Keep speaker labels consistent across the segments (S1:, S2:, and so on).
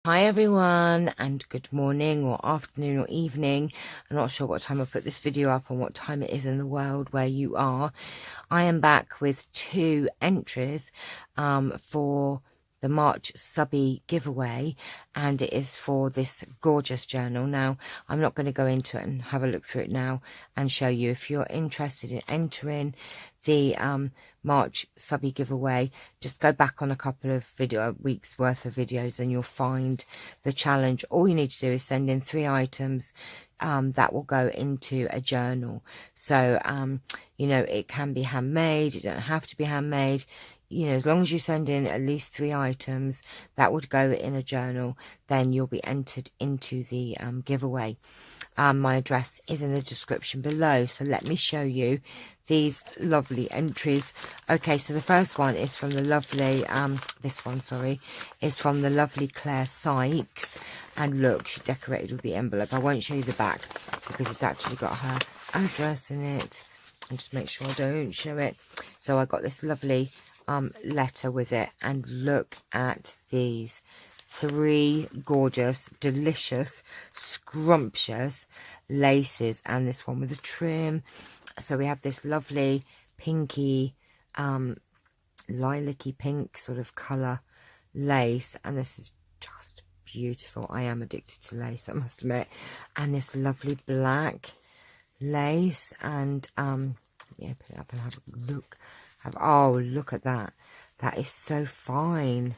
S1: Hi everyone, and good morning or afternoon or evening. I'm not sure what time I put this video up and what time it is in the world where you are. I am back with two entries for the March Subbie giveaway, and it is for this gorgeous journal. Now, I'm not going to go into it and have a look through it now and show you. If you're interested in entering the March Subbie giveaway, just go back on a couple of weeks worth of videos and you'll find the challenge. All you need to do is send in 3 items that will go into a journal. So you know, it can be handmade, it don't have to be handmade. You know, as long as you send in at least 3 items that would go in a journal, then you'll be entered into the giveaway. My address is in the description below, so let me show you these lovely entries. Okay, so the first one is from the lovely is from the lovely Claire Sykes, and look, she decorated all the envelope. I won't show you the back because it's actually got her address in it, and just make sure I don't show it. So I got this lovely letter with it, and look at these 3 gorgeous, delicious, scrumptious laces, and this one with a trim. So we have this lovely pinky, lilac-y pink sort of colour lace, and this is just beautiful. I am addicted to lace, I must admit. And this lovely black lace, and yeah, put it up and have a look. Oh, look at that. That is so fine.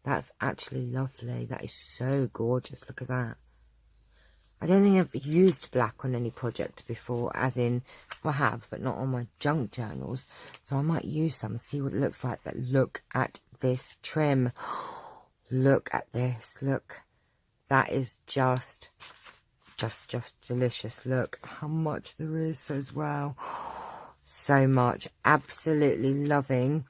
S1: That's actually lovely. That is so gorgeous. Look at that. I don't think I've used black on any project before, as in, I have, but not on my junk journals. So I might use some and see what it looks like. But look at this trim. Look at this. Look. That is just delicious. Look how much there is as well. So much. Absolutely loving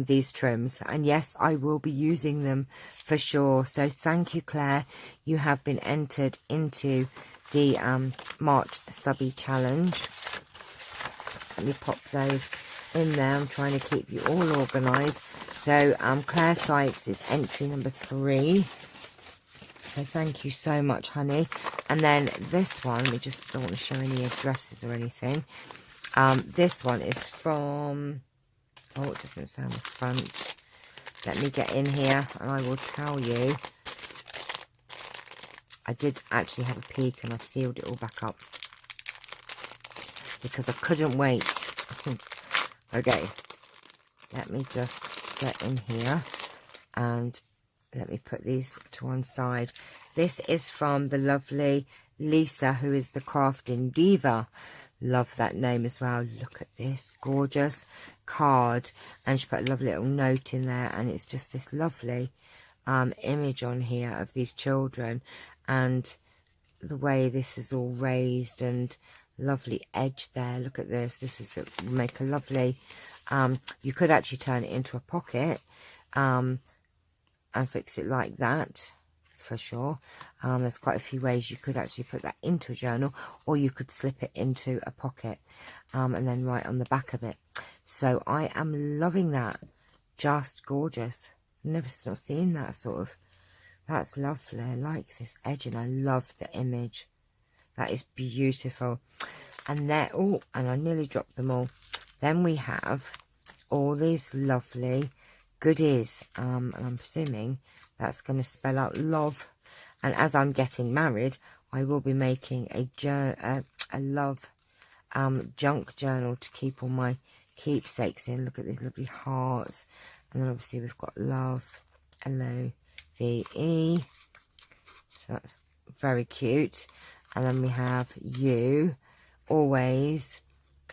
S1: these trims, and yes, I will be using them for sure. So thank you, Claire. You have been entered into the March Subbie challenge. Let me pop those in there. I'm trying to keep you all organized. So Claire Sykes is entry number 3. So thank you so much, honey. And then this one, we just don't want to show any addresses or anything. This one is from, oh, it doesn't say on the front. Let me get in here and I will tell you. I did actually have a peek and I've sealed it all back up because I couldn't wait. Okay, let me just get in here and let me put these to one side. This is from the lovely Lisa, who is the crafting diva. Love that name as well. Look at this gorgeous card, and she put a lovely little note in there, and it's just this lovely image on here of these children, and the way this is all raised and lovely edge there. Look at this. This is make a lovely you could actually turn it into a pocket and fix it like that for sure. There's quite a few ways you could actually put that into a journal, or you could slip it into a pocket and then write on the back of it. So I am loving that. Just gorgeous. Never not seen that sort of. That's lovely. I like this edge, and I love the image. That is beautiful. And there, oh, and I nearly dropped them all. Then we have all these lovely goodies, and I'm presuming that's going to spell out love. And as I'm getting married, I will be making a love junk journal to keep all my keepsakes in. Look at these lovely hearts, and then obviously we've got love, LOVE, so that's very cute. And then we have you, always,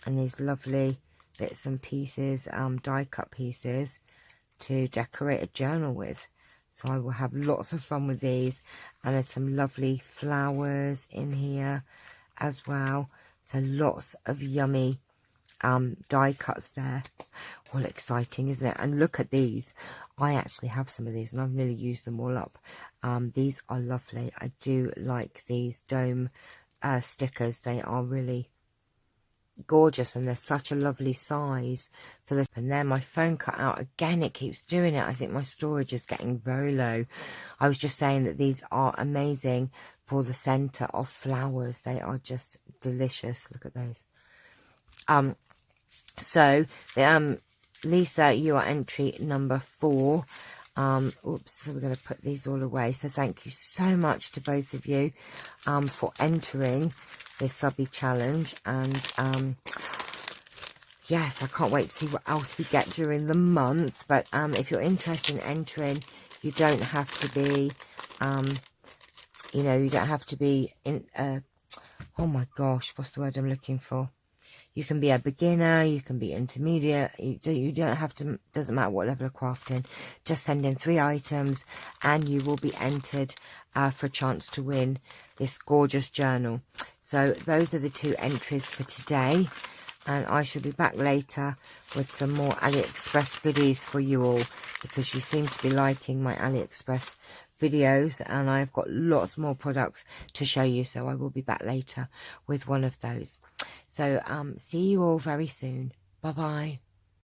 S1: and these lovely bits and pieces, die cut pieces to decorate a journal with. So I will have lots of fun with these, and there's some lovely flowers in here as well. So lots of yummy die cuts there. All exciting, isn't it? And look at these. I actually have some of these and I've nearly used them all up. These are lovely. I do like these dome stickers. They are really gorgeous, and they're such a lovely size for this. And then my phone cut out again. It keeps doing it. I think my storage is getting very low. I was just saying that these are amazing for the center of flowers. They are just delicious. Look at those. So Lisa, you are entry number 4. Oops, so we're going to put these all away. So thank you so much to both of you for entering this Subbie challenge. And yes, I can't wait to see what else we get during the month. But if you're interested in entering, you don't have to be, you know, you don't have to be in, oh my gosh, what's the word I'm looking for? You can be a beginner, you can be intermediate, you don't have to, doesn't matter what level of crafting. Just send in 3 items and you will be entered for a chance to win this gorgeous journal. So those are the 2 entries for today. And I shall be back later with some more AliExpress goodies for you all, because you seem to be liking my AliExpress videos, and I've got lots more products to show you. So I will be back later with one of those. So see you all very soon. Bye bye.